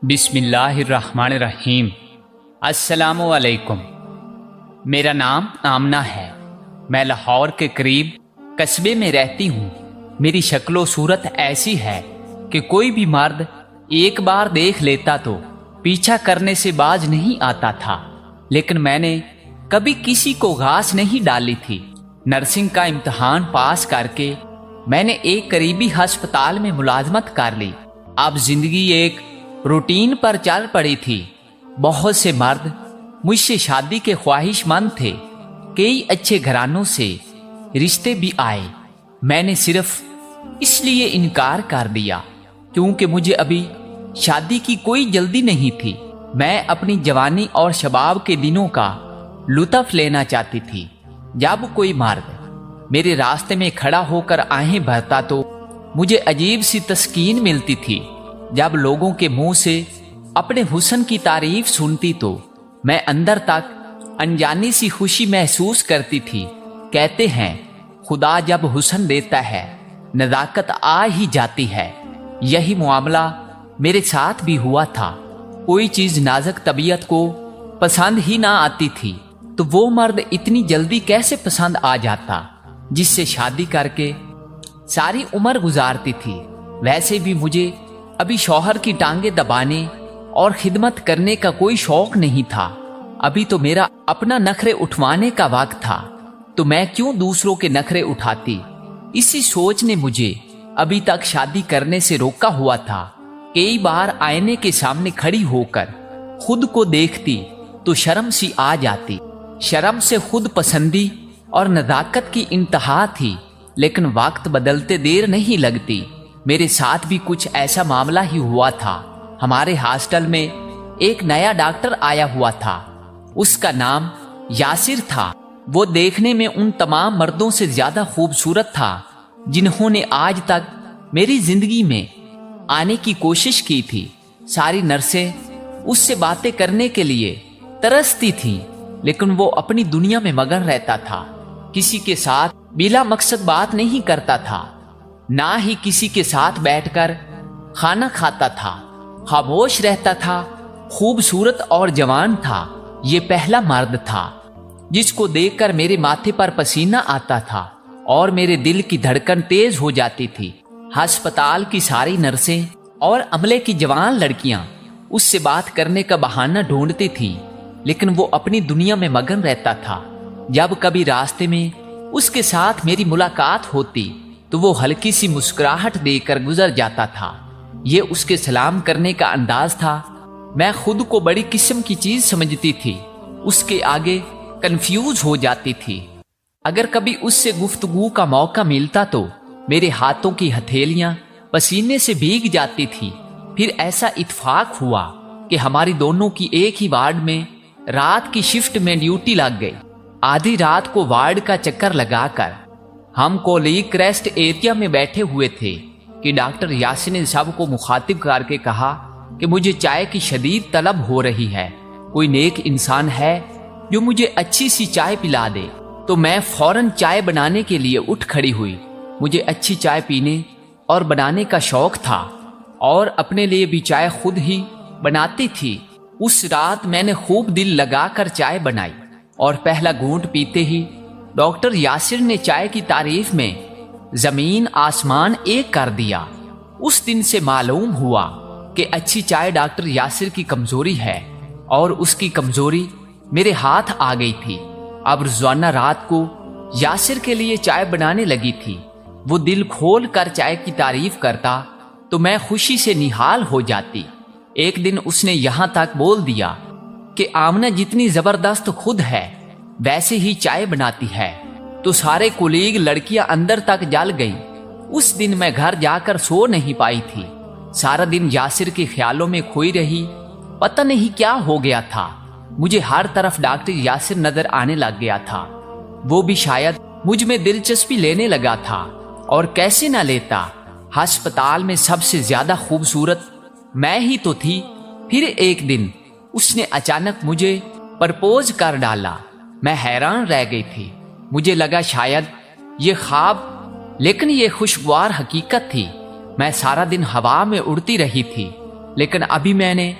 بسم اللہ الرحمن الرحیم۔ السلام علیکم۔ میرا نام آمنہ ہے۔ میں لاہور کے قریب قصبے میں رہتی ہوں۔ میری شکل و صورت ایسی ہے کہ کوئی بھی مرد ایک بار دیکھ لیتا تو پیچھا کرنے سے باز نہیں آتا تھا، لیکن میں نے کبھی کسی کو گھاس نہیں ڈالی تھی۔ نرسنگ کا امتحان پاس کر کے میں نے ایک قریبی ہسپتال میں ملازمت کر لی۔ اب زندگی ایک روٹین پر چل پڑی تھی۔ بہت سے مرد مجھ سے شادی کے خواہش مند تھے، کئی اچھے گھرانوں سے رشتے بھی آئے۔ میں نے صرف اس لیے انکار کر دیا کیونکہ مجھے ابھی شادی کی کوئی جلدی نہیں تھی۔ میں اپنی جوانی اور شباب کے دنوں کا لطف لینا چاہتی تھی۔ جب کوئی مرد میرے راستے میں کھڑا ہو کر آہیں بھرتا تو مجھے عجیب سی تسکین ملتی تھی۔ جب لوگوں کے منہ سے اپنے حسن کی تعریف سنتی تو میں اندر تک انجانی سی خوشی محسوس کرتی تھی۔ کہتے ہیں خدا جب حسن دیتا ہے نزاکت آ ہی جاتی ہے۔ یہی معاملہ میرے ساتھ بھی ہوا تھا۔ کوئی چیز نازک طبیعت کو پسند ہی نہ آتی تھی تو وہ مرد اتنی جلدی کیسے پسند آ جاتا جس سے شادی کر کے ساری عمر گزارتی تھی۔ ویسے بھی مجھے ابھی شوہر کی ٹانگیں دبانے اور خدمت کرنے کا کوئی شوق نہیں تھا۔ ابھی تو میرا اپنا نخرے اٹھوانے کا وقت تھا، تو میں کیوں دوسروں کے نخرے اٹھاتی؟ اسی سوچ نے مجھے ابھی تک شادی کرنے سے روکا ہوا تھا۔ کئی بار آئینے کے سامنے کھڑی ہو کر خود کو دیکھتی تو شرم سی آ جاتی۔ شرم سے خود پسندی اور نزاکت کی انتہا تھی، لیکن وقت بدلتے دیر نہیں لگتی۔ میرے ساتھ بھی کچھ ایسا معاملہ ہی ہوا تھا۔ ہمارے ہاسٹل میں ایک نیا ڈاکٹر آیا ہوا تھا۔ اس کا نام یاسر تھا۔ وہ دیکھنے میں ان تمام مردوں سے زیادہ خوبصورت تھا جنہوں نے آج تک میری زندگی میں آنے کی کوشش کی تھی۔ ساری نرسیں اس سے باتیں کرنے کے لیے ترستی تھیں، لیکن وہ اپنی دنیا میں مگن رہتا تھا۔ کسی کے ساتھ بلا مقصد بات نہیں کرتا تھا، نہ ہی کسی کے ساتھ بیٹھ کر کھانا کھاتا تھا۔ خاموش رہتا تھا، خوبصورت اور جوان تھا۔ یہ پہلا مرد تھا جس کو دیکھ کر میرے ماتھے پر پسینہ آتا تھا اور میرے دل کی دھڑکن تیز ہو جاتی تھی۔ ہسپتال کی ساری نرسیں اور عملے کی جوان لڑکیاں اس سے بات کرنے کا بہانہ ڈھونڈتی تھیں، لیکن وہ اپنی دنیا میں مگن رہتا تھا۔ جب کبھی راستے میں اس کے ساتھ میری ملاقات ہوتی تو وہ ہلکی سی مسکراہٹ دے کر گزر جاتا تھا۔ یہ اس کے سلام کرنے کا انداز تھا۔ میں خود کو بڑی قسم کی چیز سمجھتی تھی، اس کے آگے کنفیوز ہو جاتی تھی۔ اگر کبھی اس سے گفتگو کا موقع ملتا تو میرے ہاتھوں کی ہتھیلیاں پسینے سے بھیگ جاتی تھی۔ پھر ایسا اتفاق ہوا کہ ہماری دونوں کی ایک ہی وارڈ میں رات کی شفٹ میں ڈیوٹی لگ گئی۔ آدھی رات کو وارڈ کا چکر لگا کر ہم کولیگ ریسٹ ایریا میں بیٹھے ہوئے تھے کہ ڈاکٹر یاسر نے سب کو مخاطب کر کے کہا کہ مجھے چائے کی شدید طلب ہو رہی ہے۔ کوئی نیک انسان ہے جو مجھے اچھی سی چائے پلا دے؟ تو میں فوراً چائے بنانے کے لیے اٹھ کھڑی ہوئی۔ مجھے اچھی چائے پینے اور بنانے کا شوق تھا اور اپنے لیے بھی چائے خود ہی بناتی تھی۔ اس رات میں نے خوب دل لگا کر چائے بنائی اور پہلا گھونٹ پیتے ہی ڈاکٹر یاسر نے چائے کی تعریف میں زمین آسمان ایک کر دیا۔ اس دن سے معلوم ہوا کہ اچھی چائے ڈاکٹر یاسر کی کمزوری ہے اور اس کی کمزوری میرے ہاتھ آ گئی تھی۔ اب روزانہ رات کو یاسر کے لیے چائے بنانے لگی تھی۔ وہ دل کھول کر چائے کی تعریف کرتا تو میں خوشی سے نہال ہو جاتی۔ ایک دن اس نے یہاں تک بول دیا کہ آمنہ جتنی زبردست خود ہے ویسے ہی چائے بناتی ہے، تو سارے کولیگ لڑکیاں اندر تک جل گئیں۔ اس دن میں گھر جا کر سو نہیں پائی تھی۔ سارا دن یاسر کے خیالوں میں کھوئی رہی۔ پتہ نہیں کیا ہو گیا تھا، مجھے ہر طرف ڈاکٹر یاسر نظر آنے لگ گیا تھا۔ وہ بھی شاید مجھ میں دلچسپی لینے لگا تھا، اور کیسے نہ لیتا، ہسپتال میں سب سے زیادہ خوبصورت میں ہی تو تھی۔ پھر ایک دن اس نے اچانک مجھے پرپوز کر ڈالا۔ میں حیران رہ گئی تھی۔ مجھے لگا شاید یہ خواب، لیکن یہ خوشگوار حقیقت تھی۔ میں سارا دن ہوا میں اڑتی رہی تھی۔ لیکن ابھی میں نے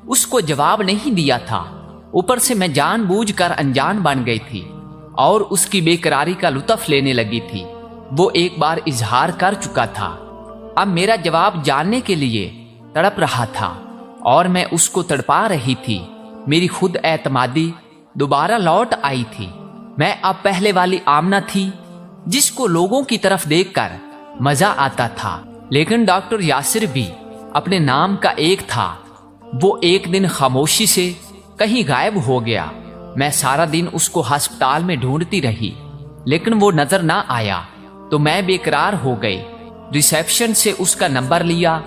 اس کو جواب نہیں دیا تھا۔ اوپر سے میں جان بوجھ کر انجان بن گئی تھی اور اس کی بے قراری کا لطف لینے لگی تھی۔ وہ ایک بار اظہار کر چکا تھا، اب میرا جواب جاننے کے لیے تڑپ رہا تھا اور میں اس کو تڑپا رہی تھی۔ میری خود اعتمادی دوبارہ لوٹ آئی تھی۔ میں اب پہلے والی آمنہ تھی جس کو لوگوں کی طرف دیکھ کر مزہ آتا تھا، لیکن ڈاکٹر یاسر بھی اپنے نام کا ایک تھا۔ وہ ایک دن خاموشی سے کہیں غائب ہو گیا۔ میں سارا دن اس کو ہسپتال میں ڈھونڈتی رہی، لیکن وہ نظر نہ آیا تو میں بے قرار ہو گئی۔ ریسیپشن سے اس کا نمبر لیا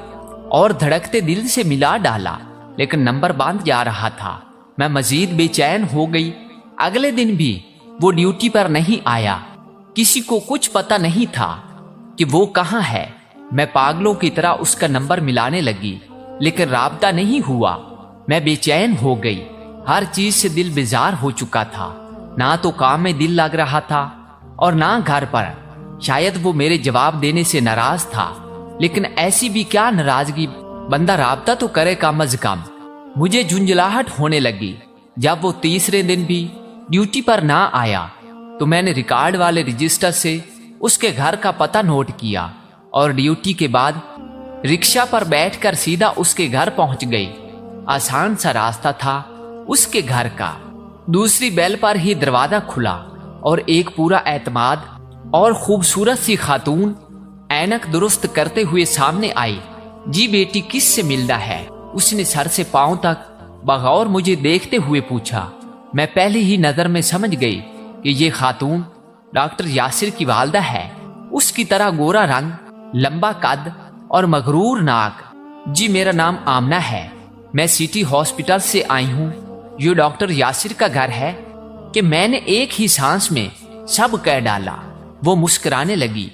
اور دھڑکتے دل سے ملا ڈالا، لیکن نمبر بند جا رہا تھا۔ میں مزید بے چین ہو گئی۔ اگلے دن بھی وہ ڈیوٹی پر نہیں آیا۔ کسی کو کچھ پتہ نہیں تھا کہ وہ کہاں ہے۔ میں پاگلوں کی طرح اس کا نمبر ملانے لگی، لیکن رابطہ نہیں ہوا۔ میں بے چین ہو گئی، ہر چیز سے دل بیزار ہو چکا تھا۔ نہ تو کام میں دل لگ رہا تھا اور نہ گھر پر۔ شاید وہ میرے جواب دینے سے ناراض تھا، لیکن ایسی بھی کیا ناراضگی، بندہ رابطہ تو کرے کم از کم۔ مجھے جھنجھلاہٹ ہونے لگی۔ جب وہ تیسرے دن بھی ڈیوٹی پر نہ آیا تو میں نے ریکارڈ والے رجسٹر سے اس کے گھر کا پتہ نوٹ کیا اور ڈیوٹی کے بعد رکشہ پر بیٹھ کر سیدھا اس کے گھر پہنچ گئی۔ آسان سا راستہ تھا اس کے گھر کا۔ دوسری بیل پر ہی دروازہ کھلا اور ایک پورا اعتماد اور خوبصورت سی خاتون اینک درست کرتے ہوئے سامنے آئی۔ جی بیٹی، کس سے ملنا ہے؟ اس نے سر سے پاؤں تک بغور مجھے دیکھتے ہوئے پوچھا۔ میں پہلے ہی نظر میں سمجھ گئی کہ یہ خاتون ڈاکٹر یاسر کی والدہ ہے۔ اس کی طرح گورا رنگ، لمبا قد اور مغرور ناک۔ جی میرا نام آمنہ ہے، میں سٹی ہاسپٹل سے آئی ہوں۔ یہ ڈاکٹر یاسر کا گھر ہے؟ کہ میں نے ایک ہی سانس میں سب کہہ ڈالا۔ وہ مسکرانے لگی۔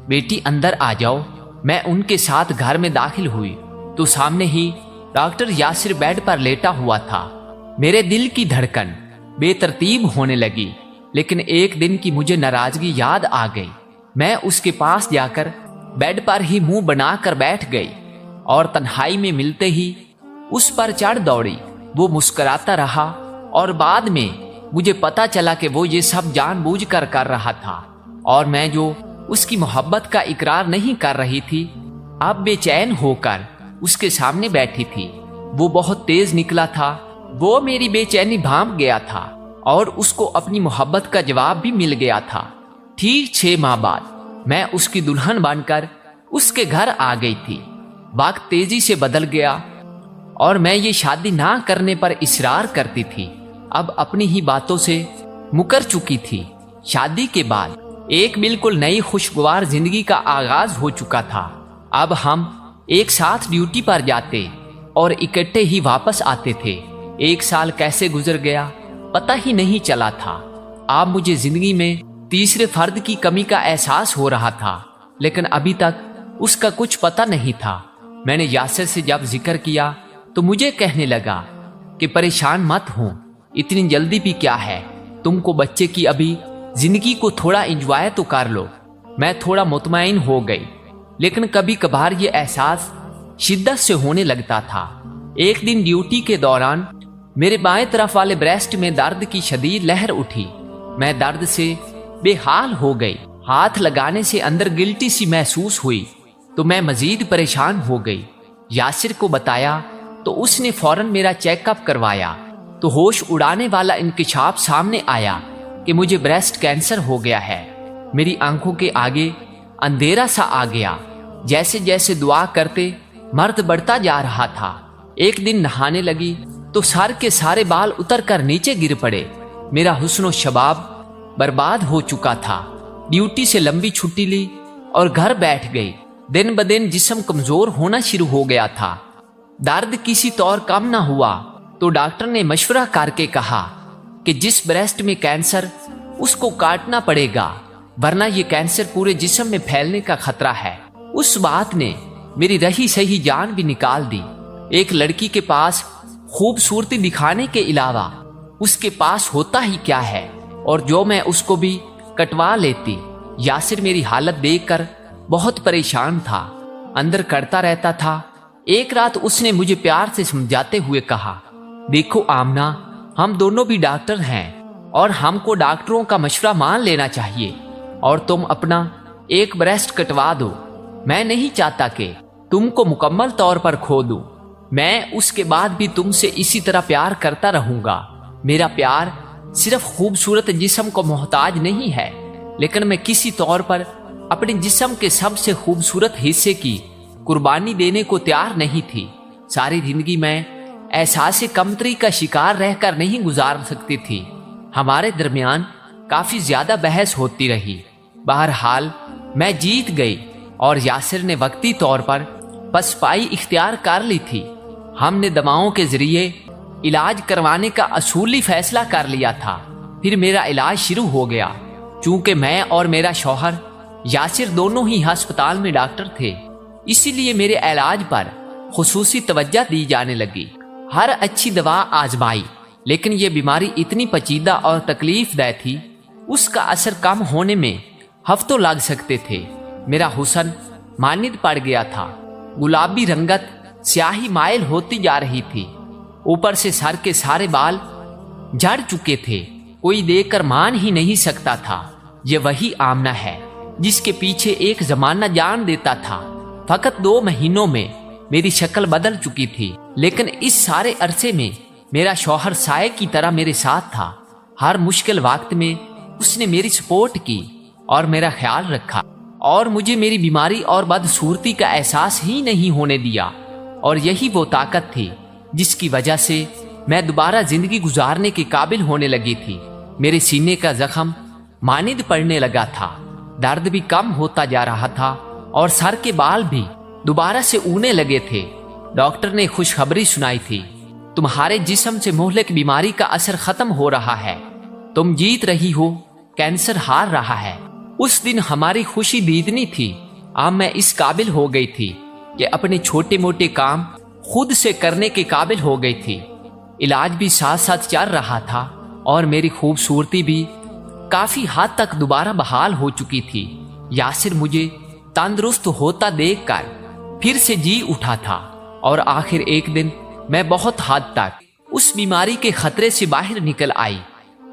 بیٹی اندر آ جاؤ۔ میں ان کے ساتھ گھر میں داخل ہوئی تو سامنے ہی ڈاکٹر یاسر بیڈ پر لیٹا ہوا تھا۔ میرے دل کی دھڑکن بے ترتیب ہونے لگی، لیکن ایک دن کی مجھے ناراضگی یاد آ گئی۔ میں اس کے پاس جا کر بیڈ پر ہی منہ بنا کر بیٹھ گئی اور تنہائی میں ملتے ہی اس پر چڑھ دوڑی۔ وہ مسکراتا رہا اور بعد میں مجھے پتا چلا کہ وہ یہ سب جان بوجھ کر رہا تھا، اور میں جو اس کی محبت کا اقرار نہیں کر رہی تھی، اب بے چین ہو کر اس کے سامنے بیٹھی تھی۔ وہ بہت تیز نکلا تھا۔ وہ میری بے چینی بھانپ گیا تھا اور اس کو اپنی محبت کا جواب بھی مل گیا تھا۔ ٹھیک 6 ماہ بعد میں اس کی دلہن بن کر اس کے گھر آ گئی تھی۔ وقت تیزی سے بدل گیا اور میں یہ شادی نہ کرنے پر اصرار کرتی تھی۔ اب اپنی ہی باتوں سے مکر چکی تھی۔ شادی کے بعد ایک بالکل نئی خوشگوار زندگی کا آغاز ہو چکا تھا۔ اب ہم ایک ساتھ ڈیوٹی پر جاتے اور اکٹھے ہی واپس آتے تھے۔ 1 سال کیسے گزر گیا پتہ ہی نہیں چلا تھا۔ اب مجھے زندگی میں تیسرے فرد کی کمی کا احساس ہو رہا تھا، لیکن ابھی تک اس کا کچھ پتہ نہیں تھا۔ میں نے یاسر سے جب ذکر کیا تو مجھے کہنے لگا کہ پریشان مت ہوں، اتنی جلدی بھی کیا ہے، تم کو بچے کی ابھی زندگی کو تھوڑا انجوائے تو کر لو۔ میں تھوڑا مطمئن ہو گئی، لیکن کبھی کبھار یہ احساس شدت سے ہونے لگتا تھا۔ ایک دن ڈیوٹی کے دوران میرے بائیں طرف والے بریسٹ میں درد کی شدید لہر اٹھی۔ میں درد سے بے حال ہو گئی۔ ہاتھ لگانے سے اندر گلٹی سی محسوس ہوئی تو میں مزید پریشان ہو گئی۔ یاسر کو بتایا تو اس نے فوراً میرا چیک اپ کروایا تو ہوش اڑانے والا انکشاف سامنے آیا کہ مجھے بریسٹ کینسر ہو گیا ہے۔ میری آنکھوں کے آگے اندھیرا سا آ گیا۔ جیسے جیسے دعا کرتے مرد بڑھتا جا رہا تھا۔ ایک دن نہانے لگی تو سر کے سارے بال اتر کر نیچے گر پڑے۔ میرا حسن و شباب برباد ہو چکا تھا۔ ڈیوٹی سے لمبی چھٹی لی اور گھر بیٹھ گئی۔ دن بدن جسم کمزور ہونا شروع ہو گیا تھا۔ درد کسی طور کم نہ ہوا تو ڈاکٹر نے مشورہ کر کے کہا کہ جس بریسٹ میں کینسر اس کو کاٹنا پڑے گا، ورنہ یہ کینسر پورے جسم میں پھیلنے کا خطرہ ہے۔ اس بات نے میری رہی سہی جان بھی نکال دی۔ ایک لڑکی کے پاس خوبصورتی دکھانے کے علاوہ اس کے پاس ہوتا ہی کیا ہے، اور جو میں اس کو بھی کٹوا لیتی۔ یاسر میری حالت دیکھ کر بہت پریشان تھا، اندر کڑتا رہتا تھا ایک رات اس نے مجھے پیار سے سمجھاتے ہوئے کہا، دیکھو آمنہ، ہم دونوں بھی ڈاکٹر ہیں اور ہم کو ڈاکٹروں کا مشورہ مان لینا چاہیے، اور تم اپنا ایک بریسٹ کٹوا دو۔ میں نہیں چاہتا کہ تم کو مکمل طور پر کھو دوں۔ میں اس کے بعد بھی تم سے اسی طرح پیار کرتا رہوں گا۔ میرا پیار صرف خوبصورت جسم کو محتاج نہیں ہے، لیکن میں کسی طور پر اپنے جسم کے سب سے خوبصورت حصے کی قربانی دینے کو تیار نہیں تھی۔ ساری زندگی میں احساس کمتری کا شکار رہ کر نہیں گزار سکتی تھی۔ ہمارے درمیان کافی زیادہ بحث ہوتی رہی۔ بہرحال میں جیت گئی اور یاسر نے وقتی طور پر پسپائی اختیار کر لی تھی۔ ہم نے دواؤں کے ذریعے علاج کروانے کا اصولی فیصلہ کر لیا تھا۔ پھر میرا علاج شروع ہو گیا۔ چونکہ میں اور میرا شوہر یاسر دونوں ہی ہسپتال میں ڈاکٹر تھے، اسی لیے میرے علاج پر خصوصی توجہ دی جانے لگی۔ ہر اچھی دوا آزمائی، لیکن یہ بیماری اتنی پیچیدہ اور تکلیف دہ تھی، اس کا اثر کم ہونے میں ہفتوں لگ سکتے تھے۔ میرا حسن ماند پڑ گیا تھا، گلابی رنگت سیاہی مائل ہوتی جا رہی تھی، اوپر سے سر کے سارے بال جھڑ چکے تھے۔ کوئی دیکھ کر مان ہی نہیں سکتا تھا یہ وہی آمنہ ہے جس کے پیچھے ایک زمانہ جان دیتا تھا۔ فقط 2 مہینوں میں میری شکل بدل چکی تھی، لیکن اس سارے عرصے میں میرا شوہر سائے کی طرح میرے ساتھ تھا۔ ہر مشکل وقت میں اس نے میری سپورٹ کی اور میرا خیال رکھا، اور مجھے میری بیماری اور بدصورتی کا احساس ہی نہیں ہونے دیا۔ اور یہی وہ طاقت تھی جس کی وجہ سے میں دوبارہ زندگی گزارنے کے قابل ہونے لگی تھی۔ میرے سینے کا زخم ماند پڑنے لگا تھا، درد بھی کم ہوتا جا رہا تھا، اور سر کے بال بھی دوبارہ سے اڑنے لگے تھے۔ ڈاکٹر نے خوشخبری سنائی تھی، تمہارے جسم سے مہلک بیماری کا اثر ختم ہو رہا ہے، تم جیت رہی ہو، کینسر ہار رہا ہے۔ اس دن ہماری خوشی دیدنی تھی۔ اب میں اس قابل ہو گئی تھی کہ اپنے چھوٹے موٹے کام خود سے کرنے کے قابل ہو گئی تھی۔ علاج بھی ساتھ ساتھ چل رہا تھا، اور میری خوبصورتی بھی کافی حد تک دوبارہ بحال ہو چکی تھی۔ یاسر مجھے تندرست ہوتا دیکھ کر پھر سے جی اٹھا تھا، اور آخر ایک دن میں بہت حد تک اس بیماری کے خطرے سے باہر نکل آئی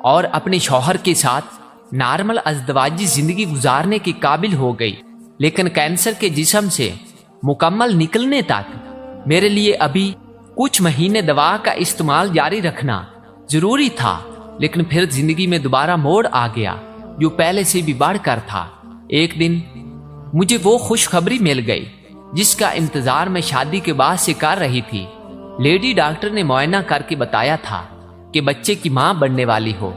اور اپنے شوہر کے ساتھ نارمل ازدواجی زندگی گزارنے کے قابل ہو گئی۔ لیکن کینسر کے جسم سے مکمل نکلنے تک میرے لیے ابھی کچھ مہینے دوا کا استعمال جاری رکھنا ضروری تھا۔ لیکن پھر زندگی میں دوبارہ موڑ آ گیا جو پہلے سے بھی بڑھ کر تھا۔ ایک دن مجھے وہ خوشخبری مل گئی جس کا انتظار میں شادی کے بعد سے کر رہی تھی۔ لیڈی ڈاکٹر نے معائنہ کر کے بتایا تھا کہ بچے کی ماں بننے والی ہو۔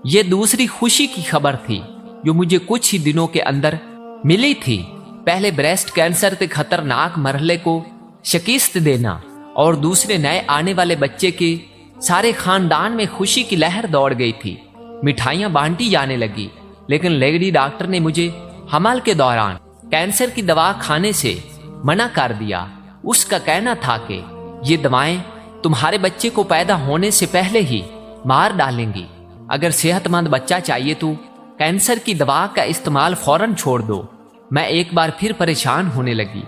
یہ دوسری خوشی کی خبر تھی جو مجھے کچھ ہی دنوں کے اندر ملی تھی۔ پہلے بریسٹ کینسر کے خطرناک مرحلے کو شکست دینا، اور دوسرے نئے آنے والے بچے کے سارے خاندان میں خوشی کی لہر دوڑ گئی تھی۔ مٹھائیاں بانٹی جانے لگی، لیکن لیڈی ڈاکٹر نے مجھے حمل کے دوران کینسر کی دوا کھانے سے منع کر دیا۔ اس کا کہنا تھا کہ یہ دوائیں تمہارے بچے کو پیدا ہونے سے پہلے ہی مار ڈالیں گی۔ اگر صحت مند بچہ چاہیے تو کینسر کی دوا کا استعمال فوراً چھوڑ دو۔ میں ایک بار پھر پریشان ہونے لگی۔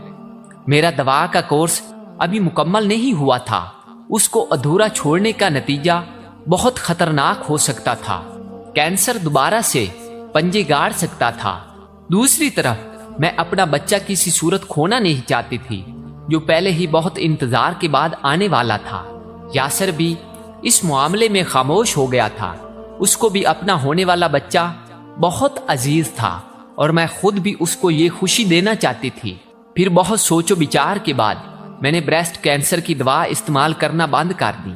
میرا دوا کا کورس ابھی مکمل نہیں ہوا تھا، اس کو ادھورا چھوڑنے کا نتیجہ بہت خطرناک ہو سکتا تھا۔ کینسر دوبارہ سے پنجے گاڑ سکتا تھا۔ دوسری طرف میں اپنا بچہ کسی صورت کھونا نہیں چاہتی تھی جو پہلے ہی بہت انتظار کے بعد آنے والا تھا۔ یاسر بھی اس معاملے میں خاموش ہو گیا تھا۔ اس کو بھی اپنا ہونے والا بچہ بہت عزیز تھا، اور میں خود بھی اس کو یہ خوشی دینا چاہتی تھی۔ پھر بہت سوچ و بچار کے بعد میں نے بریسٹ کینسر کی دوا استعمال کرنا بند کر دی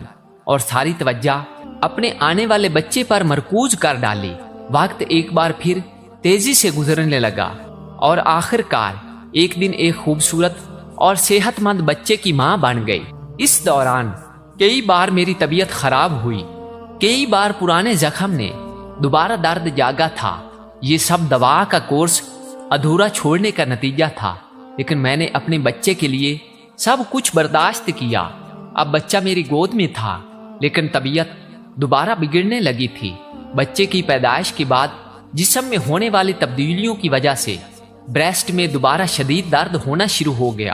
اور ساری توجہ اپنے آنے والے بچے پر مرکوز کر ڈالی۔ وقت ایک بار پھر تیزی سے گزرنے لگا، اور آخر کار ایک دن ایک خوبصورت اور صحت مند بچے کی ماں بن گئی۔ اس دوران کئی بار میری طبیعت خراب ہوئی، کئی بار پرانے زخم نے دوبارہ درد جاگا تھا۔ یہ سب دوا کا کورس ادھورا چھوڑنے کا نتیجہ تھا، لیکن میں نے اپنے بچے کے لیے سب کچھ برداشت کیا۔ اب بچہ میری گود میں تھا، لیکن طبیعت دوبارہ بگڑنے لگی تھی۔ بچے کی پیدائش کے بعد جسم میں ہونے والی تبدیلیوں کی وجہ سے بریسٹ میں دوبارہ شدید درد ہونا شروع ہو گیا۔